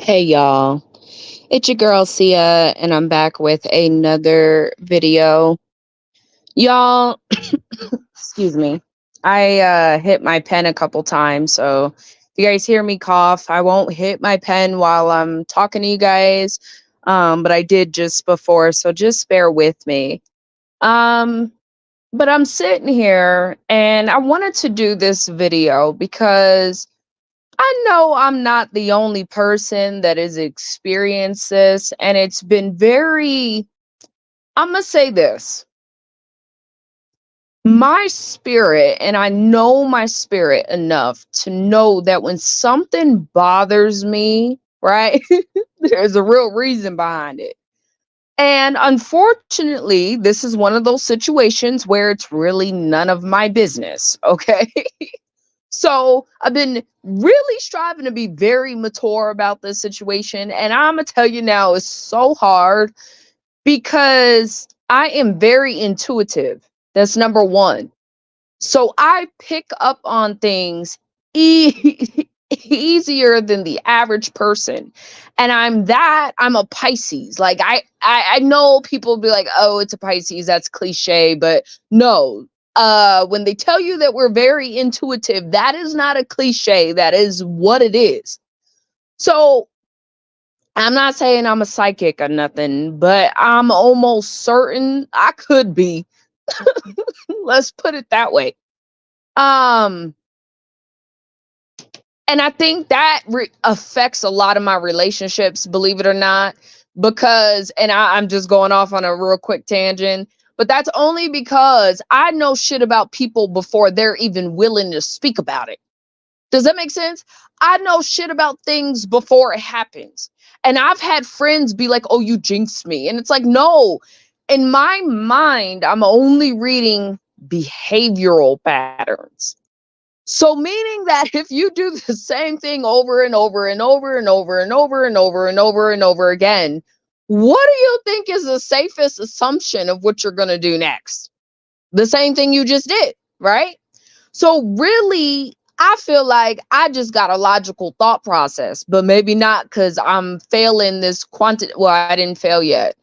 Hey y'all, it's your girl Sia, and I'm back with another video. Y'all, excuse me. I hit my pen a couple times, so if you guys hear me cough, I won't hit my pen while I'm talking to you guys. But I did just before, so just bear with me. Um, but I'm sitting here and I wanted to do this video because I know I'm not the only person that has experienced this, and it's been very, I'm going to say this. My spirit, and I know my spirit enough to know that when something bothers me, right, there's a real reason behind it. And unfortunately, this is one of those situations where it's really none of my business, okay? So I've been really striving to be very mature about this situation. And I'm going to tell you now, it's so hard because I am very intuitive. That's number one. So I pick up on things easier than the average person. And I'm a Pisces. Like I know people will be like, oh, it's a Pisces, that's cliche, but no. When they tell you that we're very intuitive, that is not a cliche. That is what it is. So I'm not saying I'm a psychic or nothing, but I'm almost certain I could be. Let's put it that way. Um, and I think that affects a lot of my relationships, believe it or not, because, and I'm just going off on a real quick tangent, but that's only because I know shit about people before they're even willing to speak about it. Does that make sense? I know shit about things before it happens. And I've had friends be like, oh, you jinxed me. And it's like, no, in my mind, I'm only reading behavioral patterns. So meaning that if you do the same thing over and over and over and over and over and over and over and over again, what do you think is the safest assumption of what you're going to do next? The same thing you just did, right? So really, I feel like I just got a logical thought process, but maybe not because I'm failing this well, I didn't fail yet.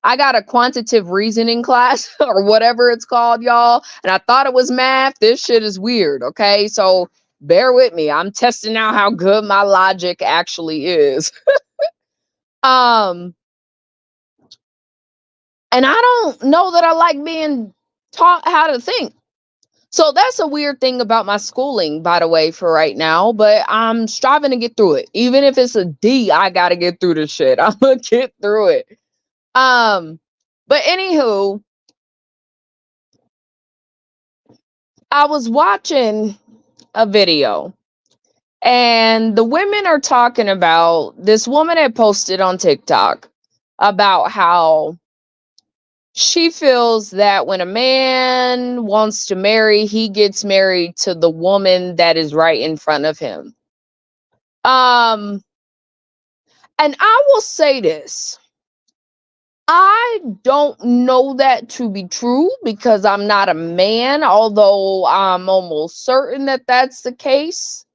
I got a quantitative reasoning class or whatever it's called, y'all. And I thought it was math. This shit is weird. Okay. So bear with me. I'm testing out how good my logic actually is. um, and I don't know that I like being taught how to think. So that's a weird thing about my schooling, by the way, for right now, but I'm striving to get through it. Even if it's a D, I gotta get through this shit. I'm gonna get through it. Um, but anywho, I was watching a video and the women are talking about this woman had posted on TikTok about how she feels that when a man wants to marry, he gets married to the woman that is right in front of him. Um, and I will say this. I don't know that to be true because I'm not a man, although I'm almost certain that that's the case.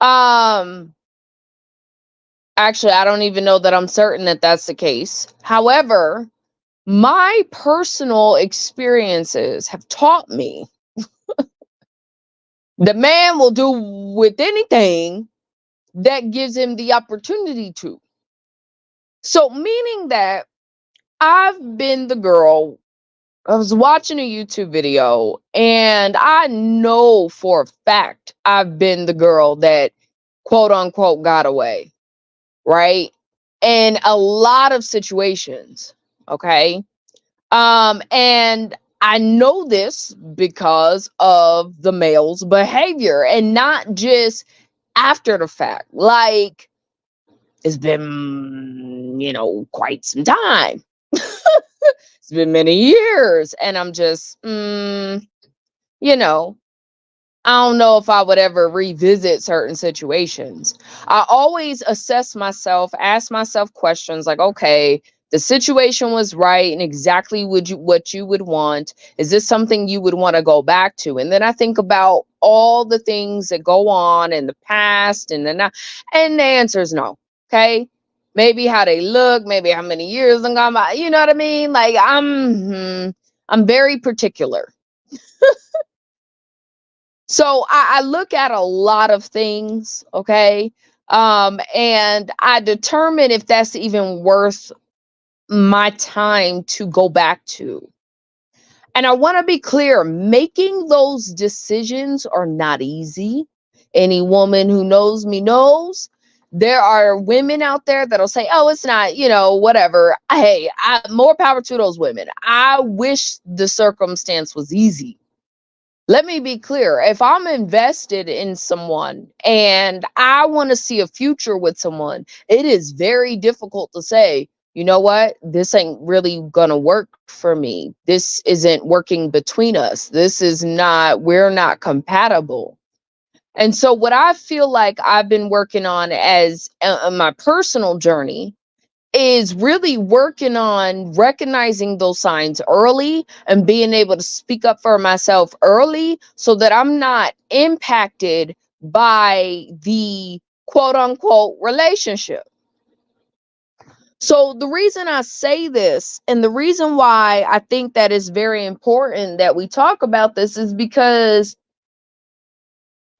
Um, Actually, I don't even know that I'm certain that that's the case. However, my personal experiences have taught me the man will do with anything that gives him the opportunity to. So, meaning that I've been the girl, I was watching a YouTube video, and I know for a fact I've been the girl that quote unquote got away, right? In a lot of situations, okay? And I know this because of the male's behavior and not just after the fact. Like, it's been, quite some time. It's been many years. And I'm just, you know, I don't know if I would ever revisit certain situations. I always assess myself, ask myself questions like, okay, the situation was right and exactly what you would want. Is this something you would want to go back to? And then I think about all the things that go on in the past and the answer is no. Okay. Maybe how they look, maybe how many years have gone by. You know what I mean? Like I'm very particular. So I look at a lot of things, okay? And I determine if that's even worth my time to go back to. And I want to be clear, making those decisions are not easy. Any woman who knows me knows there are women out there that'll say, oh, it's not, whatever. Hey, more power to those women. I wish the circumstance was easy. Let me be clear. If I'm invested in someone and I want to see a future with someone, it is very difficult to say, you know what, this ain't really gonna work for me. This isn't working between us. We're not compatible. And so, what I feel like I've been working on as my personal journey is really working on recognizing those signs early and being able to speak up for myself early so that I'm not impacted by the quote unquote relationship. So, the reason I say this and the reason why I think that is very important that we talk about this is because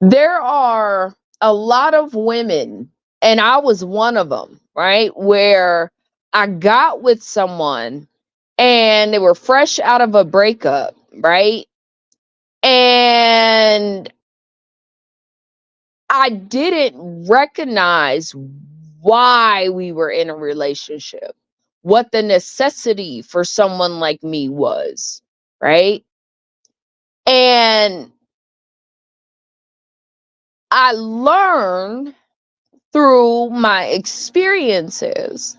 there are a lot of women, and I was one of them, right? Where I got with someone and they were fresh out of a breakup, right? And I didn't recognize why we were in a relationship, what the necessity for someone like me was, right? And I learned through my experiences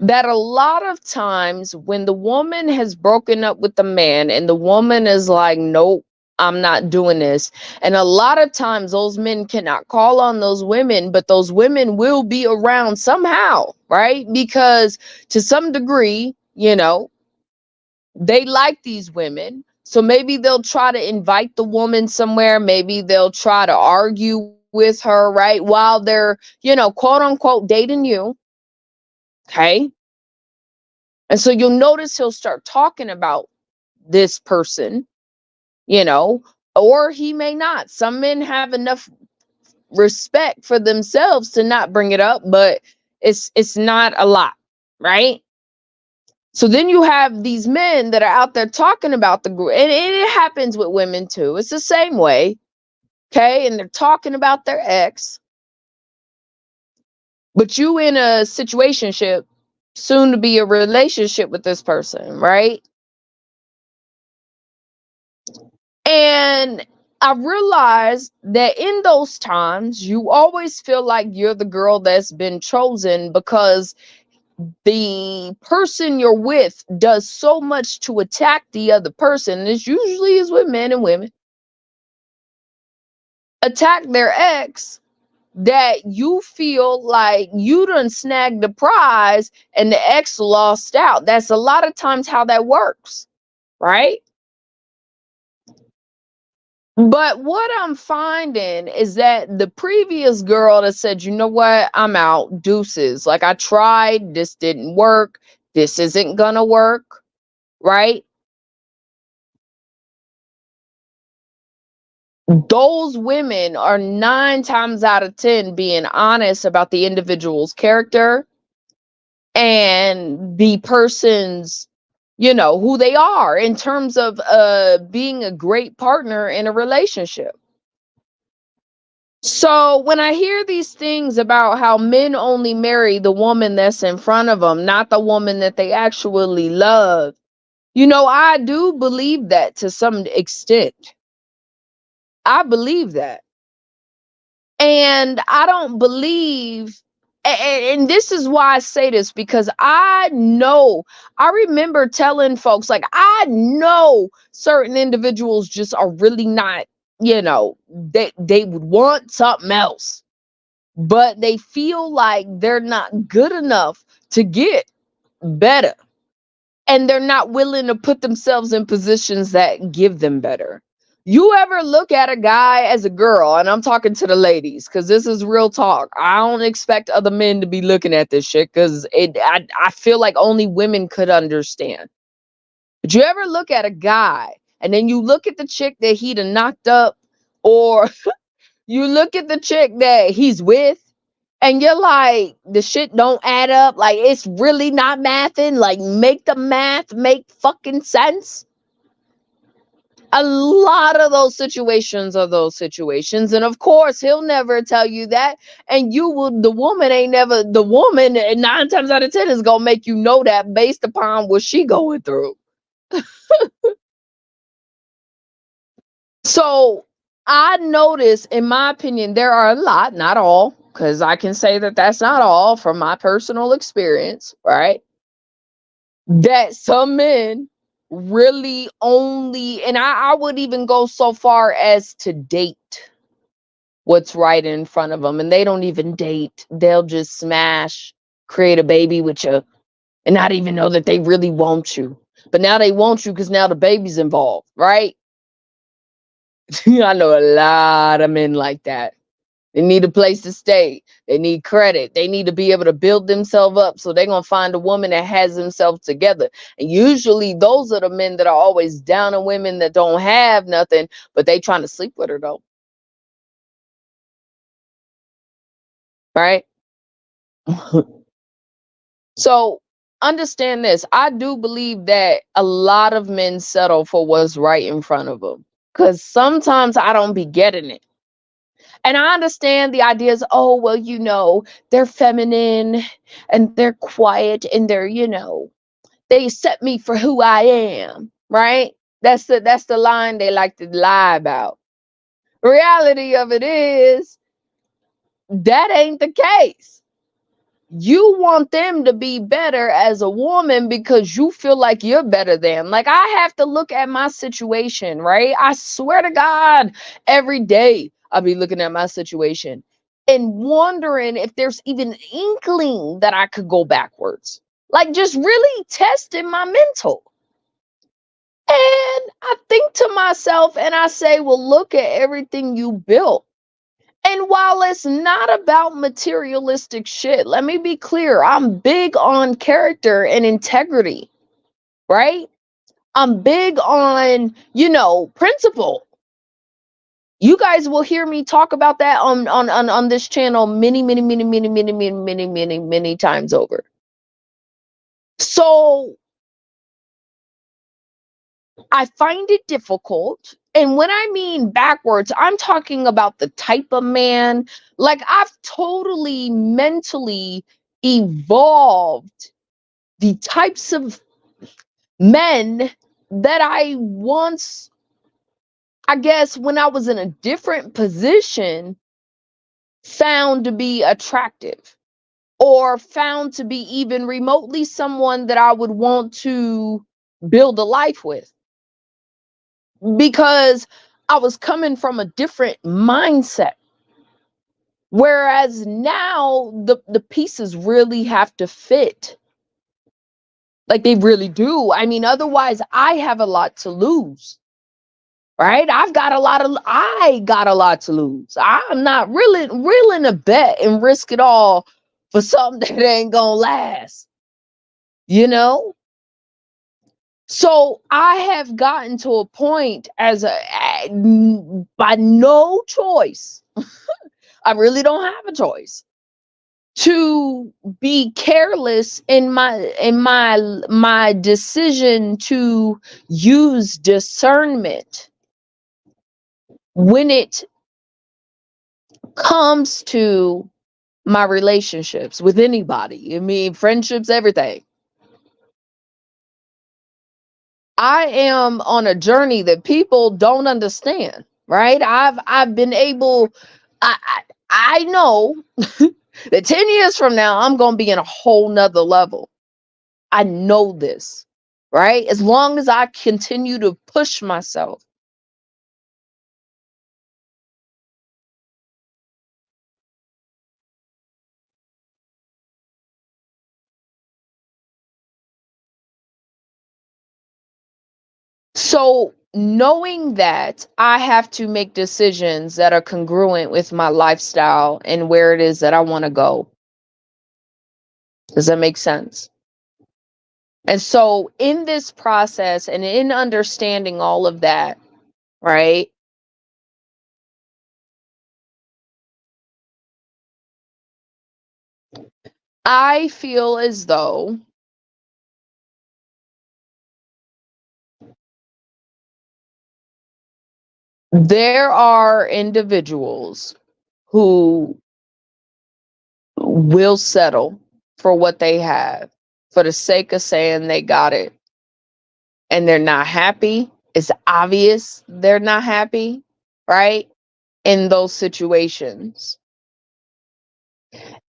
that a lot of times when the woman has broken up with the man and the woman is like, nope, I'm not doing this. And a lot of times those men cannot call on those women, but those women will be around somehow, right? Because to some degree, they like these women. So maybe they'll try to invite the woman somewhere. Maybe they'll try to argue with her, right? While they're, quote unquote, dating you. Okay. And so you'll notice he'll start talking about this person, you know, or he may not. Some men have enough respect for themselves to not bring it up, but it's not a lot, right? So then you have these men that are out there talking about the group, and it happens with women too. It's the same way, okay? And they're talking about their ex, but you in a situationship, soon to be a relationship with this person, right? And I realized that in those times, you always feel like you're the girl that's been chosen because the person you're with does so much to attack the other person. This usually is with men and women. Attack their ex that you feel like you done snagged the prize and the ex lost out. That's a lot of times how that works, right? But what I'm finding is that the previous girl that said, you know what, I'm out, deuces. Like I tried, this didn't work, this isn't gonna work, right? Those women are 9 times out of 10 being honest about the individual's character and the person's, who they are in terms of being a great partner in a relationship. So when I hear these things about how men only marry the woman that's in front of them, not the woman that they actually love, I do believe that to some extent. I believe that. And I don't believe, and this is why I say this, because I remember telling folks, like, I know certain individuals just are really not, they would want something else, but they feel like they're not good enough to get better. And they're not willing to put themselves in positions that give them better. You ever look at a guy as a girl, and I'm talking to the ladies because this is real talk. I don't expect other men to be looking at this shit because I feel like only women could understand. But you ever look at a guy and then you look at the chick that he done knocked up, or you look at the chick that he's with, and you're like, the shit don't add up. Like, it's really not mathing. Like, make the math make fucking sense. A lot of those situations are those situations. And of course, he'll never tell you that. And you will, the woman ain't never, the woman, and 9 times out of 10 is going to make you know that based upon what she going through. So I notice, in my opinion, there are a lot, not all, because I can say that that's not all from my personal experience, right? That some men really only, and I would even go so far as to date what's right in front of them, and they don't even date. They'll just smash, create a baby with you, and not even know that they really want you. But now they want you because now the baby's involved, right? I know a lot of men like that. They need a place to stay. They need credit. They need to be able to build themselves up. So they're going to find a woman that has themselves together. And usually those are the men that are always down on women that don't have nothing, but they trying to sleep with her though. Right? So understand this. I do believe that a lot of men settle for what's right in front of them. Because sometimes I don't be getting it. And I understand the ideas, oh, well, they're feminine and they're quiet and they set me for who I am, right? That's the line they like to lie about. Reality of it is that ain't the case. You want them to be better as a woman because you feel like you're better than. Like, I have to look at my situation, right? I swear to God, every day I'll be looking at my situation and wondering if there's even an inkling that I could go backwards. Like, just really testing my mental. And I think to myself and I say, well, look at everything you built. And while it's not about materialistic shit, let me be clear. I'm big on character and integrity, right? I'm big on, principle. You guys will hear me talk about that on this channel many, many, many, many, many, many, many, many, many times over. So I find it difficult. And when I mean backwards, I'm talking about the type of man. Like, I've totally mentally evolved the types of men that I once, I guess, when I was in a different position, found to be attractive or found to be even remotely someone that I would want to build a life with. Because I was coming from a different mindset. Whereas now the pieces really have to fit. Like, they really do. I mean, otherwise I have a lot to lose. Right? I got a lot to lose. I'm not really willing to bet and risk it all for something that ain't gonna last. You know? So I have gotten to a point by no choice. I really don't have a choice to be careless in my decision to use discernment when it comes to my relationships with anybody. I mean, friendships, everything. I am on a journey that people don't understand, right? I've been able, I know that 10 years from now, I'm going to be in a whole nother level. I know this, right? As long as I continue to push myself. So knowing that I have to make decisions that are congruent with my lifestyle and where it is that I want to go. Does that make sense? And so in this process and in understanding all of that, right? I feel as though there are individuals who will settle for what they have for the sake of saying they got it, and they're not happy. It's obvious they're not happy, right? In those situations.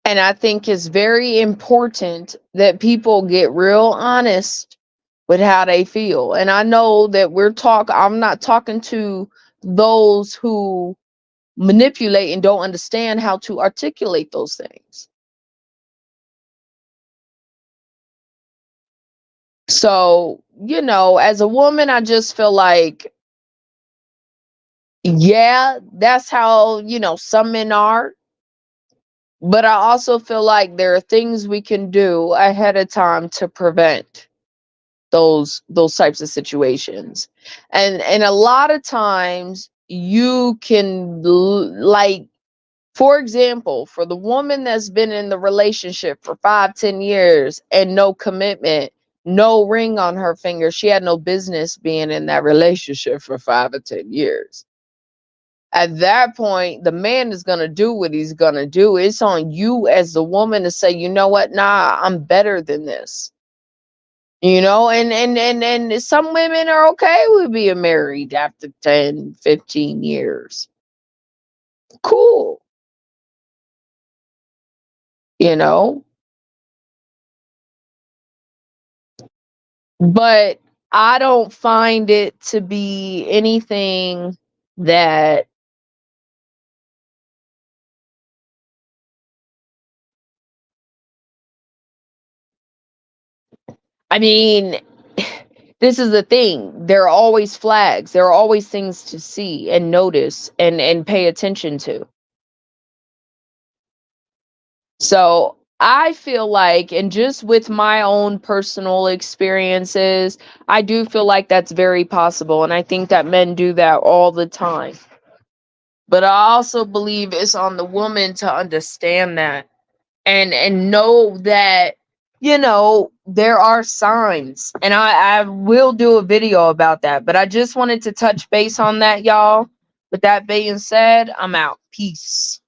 And I think it's very important that people get real honest with how they feel. And I know that I'm not talking to those who manipulate and don't understand how to articulate those things. So, as a woman, I just feel like, yeah, that's how, some men are. But I also feel like there are things we can do ahead of time to prevent those types of situations. And a lot of times you can like, for example, for the woman that's been in the relationship for 5-10 years and no commitment, no ring on her finger, she had no business being in that relationship for 5 or 10 years. At that point, the man is going to do what he's going to do. It's on you as the woman to say, you know what, nah, I'm better than this. And some women are okay with being married after 10-15 years. Cool. you know but I don't find it to be anything that, I mean, this is the thing. There are always flags. There are always things to see and notice and pay attention to. So I feel like, and just with my own personal experiences, I do feel like that's very possible. And I think that men do that all the time. But I also believe it's on the woman to understand that and know that, there are signs. And I will do a video about that. But I just wanted to touch base on that, y'all. With that being said, I'm out. Peace.